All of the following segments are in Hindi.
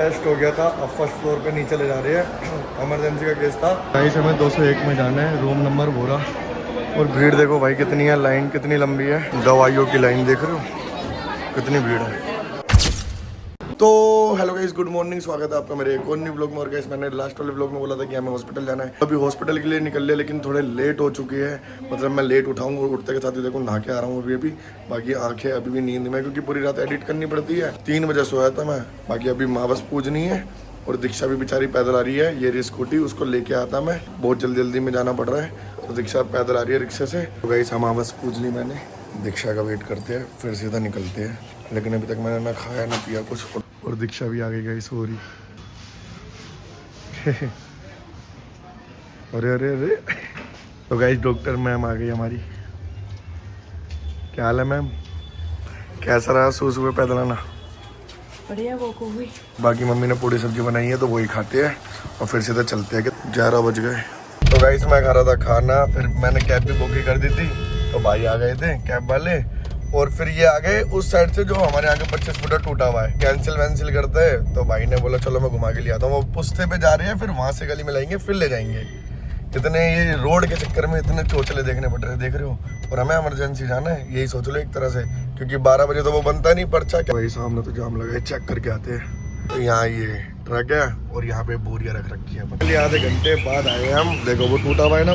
टेस्ट हो गया था, अब फर्स्ट फ्लोर पे नीचे ले जा रहे हैं। इमरजेंसी का केस था। भाई हमें 201 में जाना है, रूम नंबर बोला। और भीड़ देखो भाई कितनी है, लाइन कितनी लंबी है, दवाइयों की लाइन देख रहे हो कितनी भीड़ है। तो हेलो गाइस, गुड मॉर्निंग, स्वागत है आपका मेरे एक और न्यू व्लॉग में। और गाइस मैंने लास्ट वाले व्लॉग में बोला था कि हमें हॉस्पिटल जाना है। अभी हॉस्पिटल के लिए निकल लिया, लेकिन थोड़े लेट हो चुके हैं। मतलब मैं लेट उठाऊंगा, उठते के साथ ही देखो नहा के आ रहा हूँ अभी। बाकी आंखें अभी भी नींद में, क्योंकि पूरी रात एडिट करनी पड़ती है। 3 बजे सोया था मैं। बाकी अभी माँ बस पूजनी है और दीक्षा भी बेचारी पैदल आ रही है। ये रही स्कूटी, उसको लेके आता मैं। बहुत जल्दी में जाना पड़ रहा है, तो दीक्षा पैदल आ रही है रिक्शे से। तो गाइस हम बस पूज ली मैंने, दीक्षा का वेट करते हैं फिर सीधा निकलते हैं। लेकिन अभी तक मैंने ना खाया ना पिया कुछ, और दीक्षा भी आ गई सो रही। अरे अरे अरे, तो गाइस डॉक्टर मैम आ गई हमारी। क्या हाल है मैम, कैसा रहा सुबह पैदल आना? बढ़िया वो को भी। बाकी मम्मी ने पूरी सब्जी बनाई है तो वही खाते हैं और फिर सीधा चलते हैं कि 11 बज गए। तो गाइस मैं खा रहा था खाना, फिर मैंने कैब भी बुक कर दी थी, तो भाई आ गए थे कैब वाले। और फिर ये आ गए उस साइड से जो हमारे आगे 25 फुट टूटा हुआ है, कैंसिल वैंसिल करते हैं। तो भाई ने बोला चलो मैं घुमा के ले आता हूँ। वो पुस्ते पे जा रहे हैं, फिर वहां से गली में लाएंगे, फिर ले जाएंगे। इतने ये रोड के चक्कर में इतने चोचले देखने पड़ रहे, देख रहे हो। और हमें इमरजेंसी जाना है, यही सोच लो एक तरह से, क्योंकि 12 बजे तो वो बनता नहीं पर्चा। क्या भाई सामने तो जाम लगा है, चेक करके आते हैं। तो यहाँ ये ट्रक है और यहाँ पे बोरियां रख रखी है। पहले आधे घंटे बाद आए हैं हम। देखो वो टूटा हुआ है ना,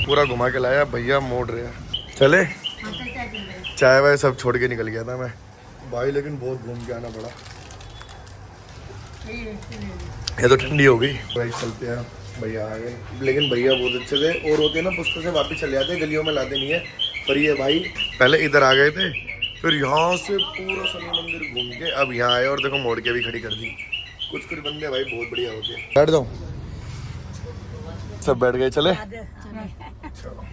पूरा घुमा के लाया भैया, मोड़ रहे हैं। चले चाय वाय सब छोड़ के निकल गया था मैं भाई, लेकिन बहुत घूम के आना पड़ा। ये तो ठंडी हो गई भाई। चलते हैं, भैया आ गए। लेकिन भैया बहुत अच्छे थे, और होते ना पुस्तक से वापस चले जाते, गलियों में लाते नहीं है। पर ये भाई पहले इधर आ गए थे, फिर यहाँ से पूरा शनि मंदिर घूम के अब यहाँ आए, और देखो मोड़ के भी खड़ी कर दी। कुछ बंदे भाई बहुत बढ़िया होते। बैठ जाओ, सब बैठ गए। चले चलो,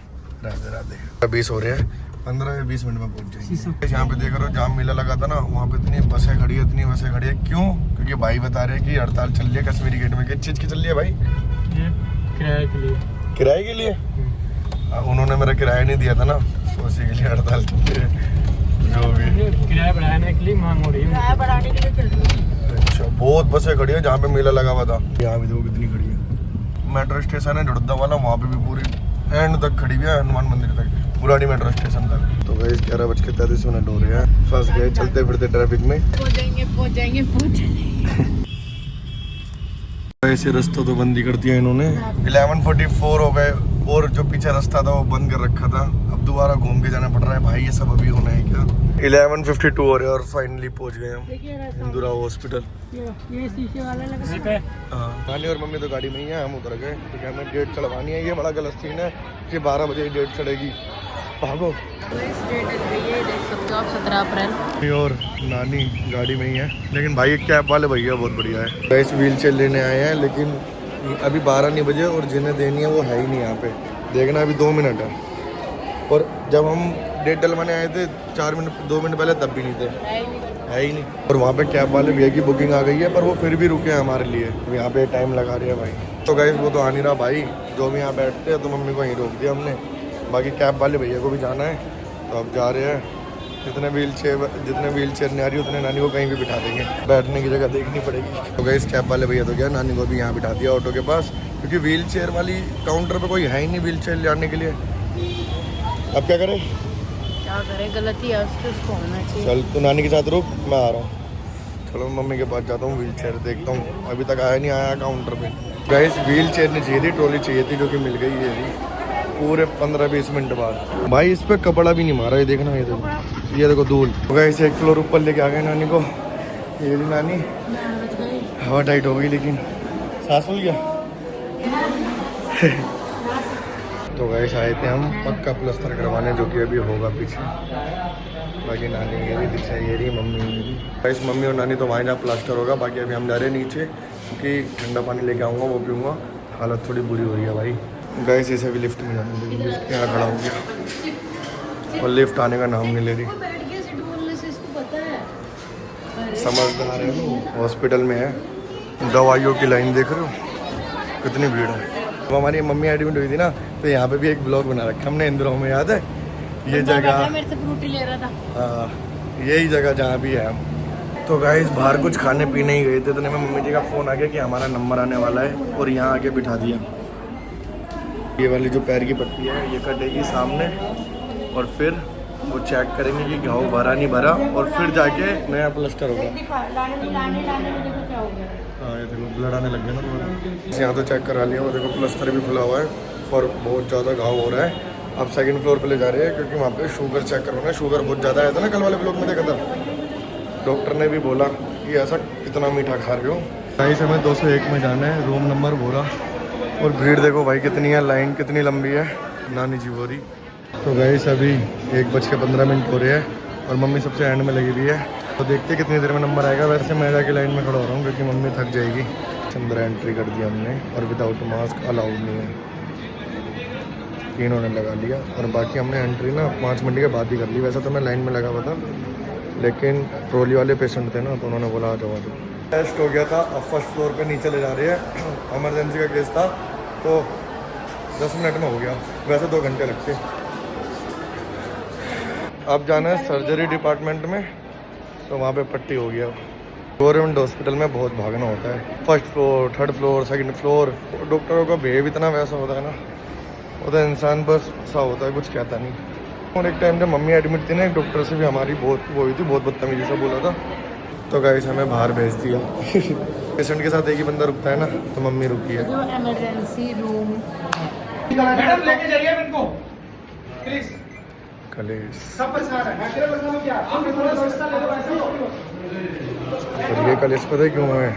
राधे राधे। 20 हो रहे हैं, 15 या 20 मिनट में पहुंच जाएंगे। यहाँ पे देख रहे हो जाम मेला लगा था ना, वहाँ पे इतनी बसें खड़ी है, इतनी बसें खड़ी है। क्यों? क्योंकि भाई बता रहे हैं कि हड़ताल चल रही है कश्मीरी गेट में। किस चीज़ की चल रही है भाई? किराए के लिए। किराए के लिए? उन्होंने मेरा किराया नहीं दिया था ना, तो उसी के लिए हड़ताल चल रही है। जो भी किराया बढ़ाने के लिए मांग हो रही है, किराया बढ़ाने के लिए चल रही है। अच्छा, बहुत बसें खड़ी है जहाँ पे मेला लगा हुआ था। यहाँ भी देखो कितनी खड़ी है। मेट्रो स्टेशन है जुड़दा वाला, वहाँ पे भी पूरी एंड तक खड़ी हुई है, हनुमान मंदिर तक, पुरानी मेट्रो स्टेशन तक। तो गाइस 11:33 हो रहे हैं, फंस गए चलते फिरते ट्रैफिक में। पहुंच जाएंगे। ऐसे रास्ता तो बंद ही कर दिया इन्होंने। 11:44 हो गए, और जो पीछे रास्ता था वो बंद कर रखा था। अब दोबारा घूम के जाना पड़ रहा है भाई। ये सब अभी होना है क्या? 11:52 हो रहे हैं और फाइनली पहुंच गए हम इंदिरा हॉस्पिटल। ये शीशे वाला लगा। हाँ, नानी और मम्मी तो गाड़ी में ही है, हम उतर गए क्योंकि हमें डेट चढ़वानी है। ये बड़ा गलत सीन है कि 12 बजे डेट चढ़ेगी। भागो। डेट गई है, देख सकते हो आप, 17 अप्रैल। और नानी गाड़ी में ही है, लेकिन भाई कैब वाले भैया बहुत बढ़िया है। गाइस व्हील चेयर लेने आए हैं, लेकिन अभी 12 नहीं बजे और जिन्हें देनी है वो है ही नहीं यहाँ पे। देखना अभी 2 मिनट है, और जब हम डेट डलवाने आए थे 2 मिनट पहले तब भी नहीं थे, है ही नहीं। और वहाँ पे कैब वाले भैया की बुकिंग आ गई है, पर वो फिर भी रुके हैं हमारे लिए। यहाँ पे टाइम लगा रहे हैं भाई। तो गाइस वो तो आ नहीं रहा भाई, जो भी यहाँ बैठते हैं, तो मम्मी को यहीं रोक दिया हमने। बाकी कैब वाले भैया को भी जाना है, तो अब जा रहे हैं। जितने व्हील चेयर नहीं आ रही उतने नानी को कहीं भी बिठा देंगे, बैठने की जगह देखनी पड़ेगी। तो गाइस कैब वाले भैया तो क्या, नानी को भी यहाँ बिठा दिया ऑटो के पास, क्योंकि व्हील चेयर वाली काउंटर पे कोई है ही नहीं व्हील चेयर लाने के लिए। अब क्या करें? गलती है उसको होना चाहिए। चल तू नानी के साथ रुक, मैं आ रहा हूँ। चलो मम्मी के पास जाता हूँ, व्हील चेयर देखता हूँ। अभी तक आया काउंटर पे। गाइस व्हील चेयर नहीं चाहिए थी, ट्रॉली चाहिए थी, जो कि मिल गई है पूरे 15-20 मिनट बाद। भाई इस पे कपड़ा भी नहीं मारा, ये देखना, ये देखो धूल। गाइस 1 फ्लोर ऊपर लेके आ गए नानी को। ये भी नानी हवा टाइट हो गई, लेकिन सांस फूल गया। तो गाइस आए थे हम पक्का प्लास्टर करवाने, जो कि अभी होगा पीछे। बाकी नानी ये रही, दीक्षा ये रही, मम्मी ये रही। गाइस मम्मी और नानी तो वहाँ जहाँ प्लास्टर होगा। बाकी अभी हम जा रहे हैं नीचे, क्योंकि ठंडा पानी लेके आऊँगा, वो पीऊँगा। हालत थोड़ी बुरी हो रही है भाई। गाइस इसे भी लिफ्ट में जाने देंगे, यहाँ खड़ा हो गया और लिफ्ट आने का नाम नहीं ले रही। समझदार है वो, हॉस्पिटल में है, दवाइयों की लाइन देख रहे हो कितनी भीड़ है। तो हमारी मम्मी एडमिट हुई थी ना, तो यहाँ पे भी एक ब्लॉग बना रखा हमने इंदिरा में, याद है ये जगह? मेरे से फ्रूटी ले रहा था। हाँ, यही जगह जहाँ भी है हम। तो गाइस बाहर कुछ खाने पीने ही गए थे, तो मम्मी जी का फ़ोन आ गया कि हमारा नंबर आने वाला है और यहाँ आके बिठा दिया। ये वाली जो पैर की पट्टी है ये कटेगी सामने और फिर वो चेक करेंगे कि घाव भरा नहीं भरा और फिर जाके नया प्लास्टर होगा। हाँ ये देखो ब्लड आने लग गया ना थोड़ा। यहाँ तो चेक करा लिया, वो देखो प्लास्टर भी खुला हुआ है और बहुत ज़्यादा घाव हो रहा है। अब सेकंड फ्लोर पे ले जा रहे हैं क्योंकि वहाँ पे शुगर चेक करवाना है। शुगर बहुत ज़्यादा आया था ना कल वाले ब्लॉग में देखा था, डॉक्टर ने भी बोला कि ऐसा कितना मीठा खा रहे हो। गाइस हमें 201 में जाना है, रूम नंबर बोरा। और भीड़ देखो भाई कितनी है, लाइन कितनी लंबी है। नानी जी बोरी। तो गाइस अभी 1:15 हो रहे हैं और मम्मी सबसे एंड में लगी हुई है, तो देखते कितनी देर में नंबर आएगा। वैसे मैं जाके लाइन में खड़ा हो रहा हूँ क्योंकि मम्मी थक जाएगी। अंदर एंट्री कर दिया हमने और विदाउट मास्क अलाउड नहीं है, तीनों ने लगा लिया। और बाकी हमने एंट्री ना 5 मिनट के बाद ही कर ली। वैसे तो मैं लाइन में लगा हुआ था लेकिन ट्रॉली वाले पेशेंट थे ना, तो उन्होंने बोला आ जाओ। टेस्ट हो गया था, अब फर्स्ट फ्लोर पे नीचे ले जा रहे हैं। इमरजेंसी का केस था तो 10 मिनट में हो गया, वैसे 2 घंटे लगते। अब जाना है सर्जरी डिपार्टमेंट में, तो वहाँ पे पट्टी हो गया। गवर्नमेंट हॉस्पिटल में बहुत भागना होता है, first floor, third floor, second floor. डॉक्टरों का बिहेव इतना वैसा होता है ना, वो तो इंसान बस सा होता है, कुछ कहता नहीं। और एक टाइम जब मम्मी एडमिट थी ना, एक डॉक्टर से भी हमारी बहुत वो हुई थी, बहुत बदतमीजी से बोला था। तो गाइस हमें बाहर भेज दिया। पेशेंट के साथ एक ही बंदा रुकता है ना, तो मम्मी रुकी है। जो इमरजेंसी रूम मैडम लेके जाइए इनको प्लीज। कलेश सब परेशान है क्या? आप थोड़ा सस्ता ले लो ऐसे। और ये कलेश पता है क्यों है?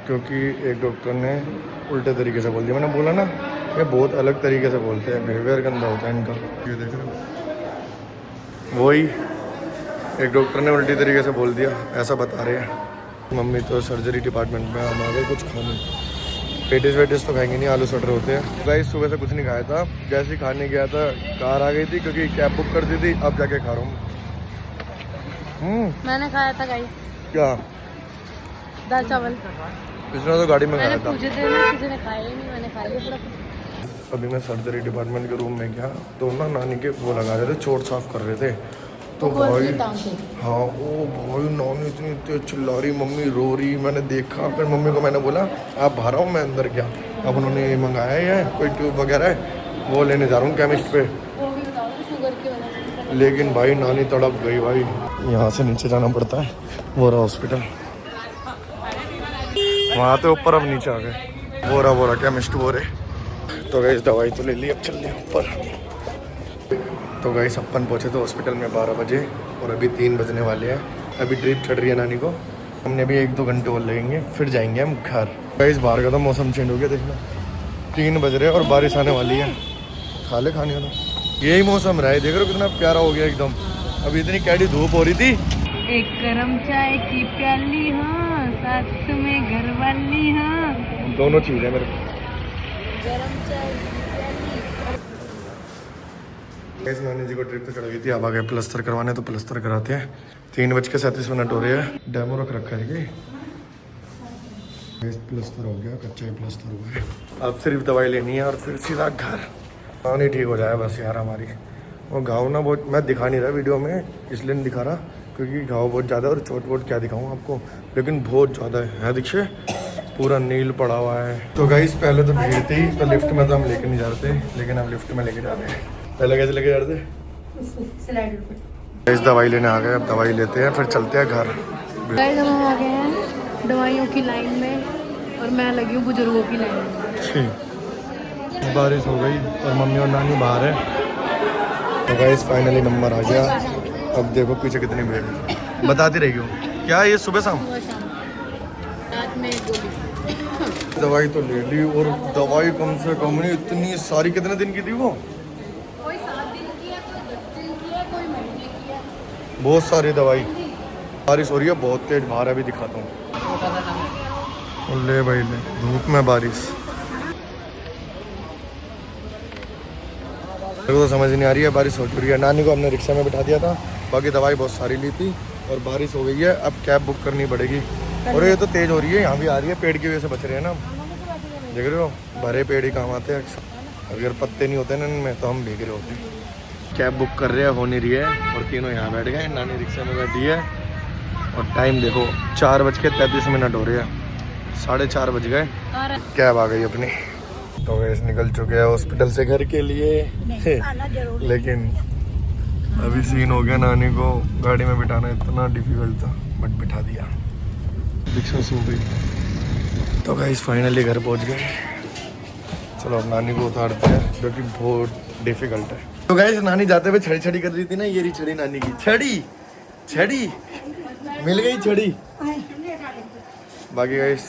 क्योंकि एक डॉक्टर ने उल्टे तरीके से बोल दिया। मैंने बोला ना, ये बहुत अलग तरीके से बोलते हैं, बिहेवियर गंदा होता है इनका। ये देख रहे हो, वही एक डॉक्टर ने उल्टी तरीके से बोल दिया, ऐसा बता रहे हैं। मम्मी तो सर्जरी डिपार्टमेंट में, हम आ गए कुछ खाने। पेटिस वेटिस तो खाएंगे नहीं, आलू सटर होते हैं। गाइस सुबह से कुछ नहीं खाया था, जैसे ही खाने गया था कार आ गई थी क्योंकि कैब बुक कर दी थी। अब जाके खा रहा हूँ। मैंने खाया था गाइस, क्या? दाल चावल। इसने तो गाड़ी में खाया था। पूछे थे ना, किसी ने खाया ही नहीं, मैंने खा लिया पूरा। अभी मैं सर्जरी डिपार्टमेंट के रूम में गया तो ना नानी के वो लगा रहे थे, चोट साफ कर रहे थे। तो भाई हाँ, ओ भाई नानी इतनी तेज चिल्ला रही, मम्मी रो रही। मैंने देखा, फिर मम्मी को मैंने बोला आप बाहर आओ, मैं अंदर गया। अब उन्होंने मंगाया है कोई ट्यूब वगैरह है, वो लेने जा रहा हूँ केमिस्ट पे। वो भी बताओ शुगर की वजह से। लेकिन भाई नानी तड़प गई भाई। यहाँ से नीचे जाना पड़ता है, वो रहा हॉस्पिटल। वहाँ तो ऊपर, अब नीचे आ गए। वो रहा केमिस्ट वो रहे। तो गई दवाई तो ले ली, अब चल रहे ऊपर। तो गई अपन पहुँचे थे हॉस्पिटल में 12 बजे और अभी 3 बजने वाले हैं। अभी ड्रिप चढ़ रही है नानी को, हमने अभी 1-2 घंटे और लगेंगे, फिर जाएंगे हम घर। गई बाहर का तो मौसम चेंज हो गया, देखना 3 बज रहे और बारिश आने वाली है। खा ले खाने वाला, यही मौसम रहा है। देख रहे हो कितना प्यारा हो गया एकदम। अभी इतनी कैडी धूप हो रही थी। एक गरम चाय की प्याली, हाँ साथ में घर वाली, हाँ दोनों चीज़ है मेरे को। गरम चाय की प्याली। इस नानी जी को ट्रिप तो चढ़ गई थी, अब आ गए प्लस्तर करवाने, तो प्लस्तर कराते हैं। 3:37 हो रहे हैं। डेमो रख रखा है कि प्लस्तर हो गया, कच्चा ही प्लस्तर हुआ है। अब सिर्फ दवाई लेनी है और फिर सीधा घर। पानी ठीक हो जाए बस यार हमारी। वो घाव ना बहुत, मैं दिखा नहीं रहा वीडियो में, इसलिए नहीं दिखा रहा क्योंकि घाव बहुत ज़्यादा है और चोट वोट क्या दिखाऊँ आपको, लेकिन बहुत ज़्यादा है दीक्षे, पूरा नील पड़ा हुआ है। तो गाइस पहले तो भीड़ थी, तो लिफ्ट में तो हम लेके नहीं जा रहे थे, लेकिन अब लिफ्ट में लेके जा रहे हैं। पहले कैसे लेके जा रहे थे? इस दवाई लेने आ गए, अब दवाई लेते हैं फिर चलते हैं घर। गाइस हम आ गए हैं दवाइयों की लाइन में और मैं लगी हूँ बुजुर्गों की लाइन में। बारिश हो गई और मम्मी और नानी बाहर है। तो गाइस फाइनली नंबर आ गया। अब देखो पीछे कितनी भीड़ है, बताती रही हो क्या ये सुबह शाम। रात में एक गोली। दवाई तो ले ली और दवाई कम से कम नहीं इतनी सारी। कितने दिन की थी वो? कोई 7 दिन की है, कोई 10 दिन की है, कोई महीने की है। बहुत सारी दवाई। बारिश हो रही है बहुत तेज, बाहर अभी दिखाता हूँ। ले भाई ले, धूप में बारिश। मेरे को तो समझ नहीं आ रही है, बारिश हो रही है। नानी को हमने रिक्शा में बिठा दिया था, बाकी दवाई बहुत सारी ली थी और बारिश हो गई है। अब कैब बुक करनी पड़ेगी। और ये तो तेज़ हो रही है, यहाँ भी आ रही है, पेड़ की वजह से बच रहे हैं ना। देख रहे हो, भरे पेड़ ही काम आते हैं। अगर पत्ते नहीं होते ना इनमें तो हम भीग रहे होते। कैब बुक कर रहे हैं, हो नहीं रही है और तीनों यहाँ बैठ गए। नानी रिक्शा में बैठी है और टाइम देखो 4:33 हो रहे हैं, 4:30 बज गए। कैब आ गई अपनी, तो गैस निकल चुके हैं हॉस्पिटल से घर के लिए। लेकिन अभी सीन हो गया, नानी को गाड़ी में बिठाना इतना डिफिकल्ट था, बट बिठा दिया। रिक्शा सो गई। तो गाइस फाइनली घर पहुंच गए। चलो अब नानी को उतारते हैं, जो कि बहुत डिफिकल्ट है। तो गाइस नानी जाते हुए छड़ी छड़ी कर रही थी ना, ये रही छड़ी नानी की। छड़ी छड़ी मिल गई छड़ी। बाकी गाइस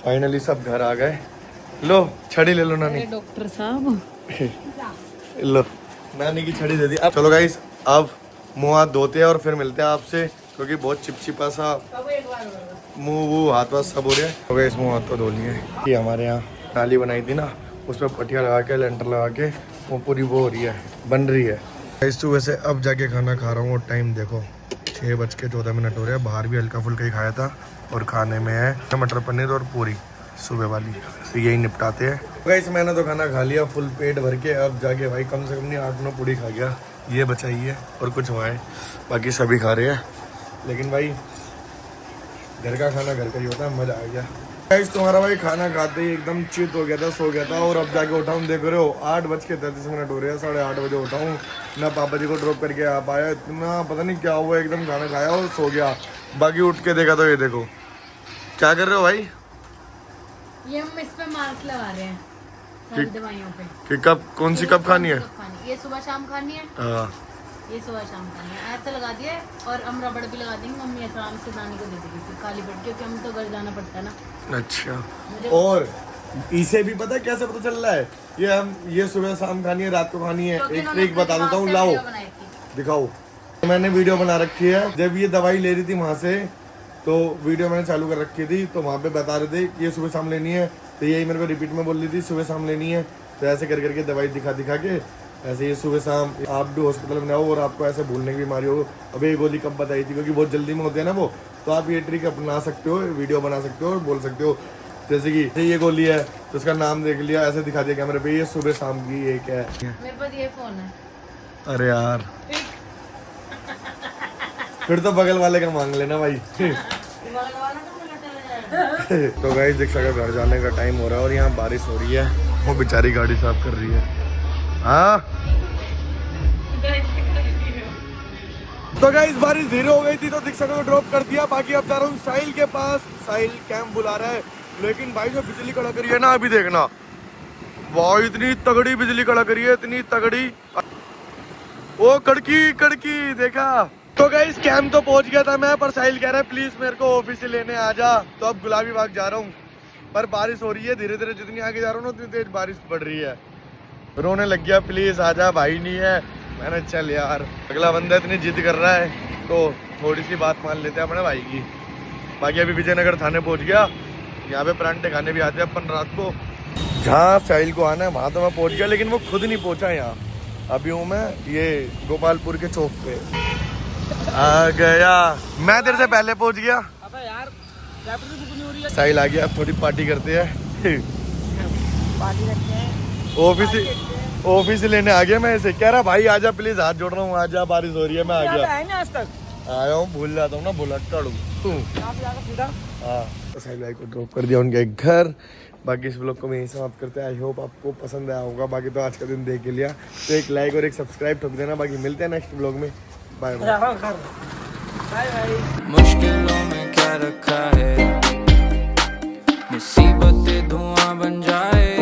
फाइनली सब घर आ गए। लो छड़ी ले लो नानी। डॉक्टर साहब लो नानी की छड़ी दे दी। अब चलो गाइस अब मुंह हाथ धोते हैं और फिर मिलते हैं आपसे, क्योंकि बहुत चिपचिपा सा मुंह वो हाथ वाथ सब हो रहे हैं। तो गाइस मुंह हाथ तो धो लिए। ये हमारे यहाँ नाली बनाई थी ना, उसमें पटिया लगा के लेंटर लगा के वो पूरी वो हो रही है, बन रही है। गाइस तो वैसे अब जाके खाना खा रहा हूँ और टाइम देखो 6:14 हो रहे हैं। बाहर भी हल्का फुल्का ही खाया था और खाने में है मटर पनीर और पूरी सुबह वाली, तो यही निपटाते हैं। गाइस मैंने तो खाना खा लिया फुल पेट भर के। अब जाके भाई कम से कम नहीं 8-9 पूरी खा गया, ये बचाई है और कुछ हुआ है, बाकी सभी खा रहे हैं। लेकिन भाई घर का खाना घर का ही होता है, मजा आ गया। गाइस तुम्हारा भाई खाना खाते ही एकदम चित हो गया था, सो गया था। और अब जाके उठा हूँ, देख रहे हो 8:33 हो रहे हैं, 8:30 बजे उठा हूँ ना, पापा जी को ड्रॉप करके आ पाया। इतना पता नहीं क्या हुआ, एकदम खाना खाया और सो गया। बाकी उठ के देखा तो ये देखो क्या कर रहे हो भाई। ये हम इस पे मार्क लगा रहे हैं सारी दवाइयों पे कि कब कौन सी कब खानी है। ये सुबह शाम खानी है, हाँ ये सुबह शाम खानी है, ऐसे लगा दिए। और हम रबड़ भी लगा देंगे, मम्मी आराम से नानी को दे देगी फिर खाली पेट, क्योंकि हम तो घर जाना पड़ता है ना। अच्छा, और इसे भी पता है कैसे पता चल रहा है, ये सुबह शाम खानी है, रात को खानी है। एक ट्रिक बता देता हूँ, लाओ दिखाओ। मैंने वीडियो बना रखी है, जब ये दवाई ले रही थी वहाँ से, तो वीडियो मैंने चालू कर रखी थी, तो वहाँ पे बता रहे थे कि ये सुबह शाम लेनी है, तो यही मेरे को रिपीट में बोल रही थी सुबह शाम लेनी है। तो ऐसे कर करके दवाई दिखा दिखा के ऐसे ये सुबह शाम आप भी हॉस्पिटल में आओ और आपको ऐसे भूलने की बीमारी हो, अबे ये गोली कब बताई थी, क्योंकि बहुत जल्दी में होते हैं ना वो, तो आप ये ट्रिक अपना सकते हो, वीडियो बना सकते हो और बोल सकते हो। जैसे कि ये गोली है तो उसका नाम देख लिया, ऐसे दिखा दिया कैमरे पे, ये सुबह शाम की एक है। मेरे पास ये फोन है। अरे यार फिर तो बगल वाले का मांग लेना भाई। तो गाइस देख सकते घर जाने का टाइम हो रहा है और यहाँ बारिश हो रही है, वो बेचारी गाड़ी साफ कर रही है। हाँ तो गाइस बारिश धीरे हो गई थी तो दिख सकते ड्रॉप कर दिया। बाकी अब जा रहा हूँ साहिल के पास, साहिल कैंप बुला रहा है। लेकिन भाई जो बिजली कड़क रही है ना, अभी देखना वाह इतनी तगड़ी बिजली कड़क रही है, इतनी तगड़ी। ओ कड़की कड़की देखा। तो गाइस कैंप तो पहुंच गया था मैं, पर साहिल कह रहा है प्लीज मेरे को ऑफिस से लेने आ जा। तो अब गुलाबी बाग जा रहा हूँ, पर बारिश हो रही है धीरे धीरे, जितनी आगे जा रहा हूँ ना उतनी तेज बारिश पड़ रही है। रोने लग गया, प्लीज आजा भाई नहीं है। मैंने चल यार अगला बंदा इतनी जिद कर रहा है तो थोड़ी सी बात मान लेते हैं अपने भाई की। बाकी अभी विजयनगर थाने पहुंच गया, यहाँ पे परांठे खाने भी आते हैं अपन रात को। जहाँ साहिल को आना है वहाँ तो मैं पहुँच गया, लेकिन वो खुद नहीं पहुँचा यहाँ। अभी हूँ मैं ये गोपालपुर के चौक पे आ गया, मैं तेरे से पहले पहुँच गया। साहिल आ गया, अब थोड़ी पार्टी करते हैं। ऑफिस से लेने आ गया मैं इसे, कह रहा भाई आजा प्लीज, हाथ जोड़ रहा हूँ आजा, बारिश हो रही है। मैं आ गया, आज तक आया हूँ, भूल जाता हूँ ना, भूला टड़ू। हाँ साहिल भाई को ड्रॉप कर दिया उनके घर। बाकी इस ब्लॉग को मैं यही समाप्त करते हैं। आई होप आपको पसंद आया होगा। बाकी तो आज का दिन देख लिया तो एक लाइक और एक सब्सक्राइब ठोक देना। बाकी मिलते हैं नेक्स्ट ब्लॉग में, बाय बाय। मुश्किलों में क्या रखा है, मुसीबतें धुआं बन जाए,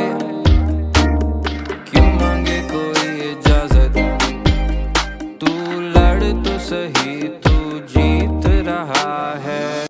क्यों मांगे कोई इजाजत, तू लड़ तो सही, तू जीत रहा है।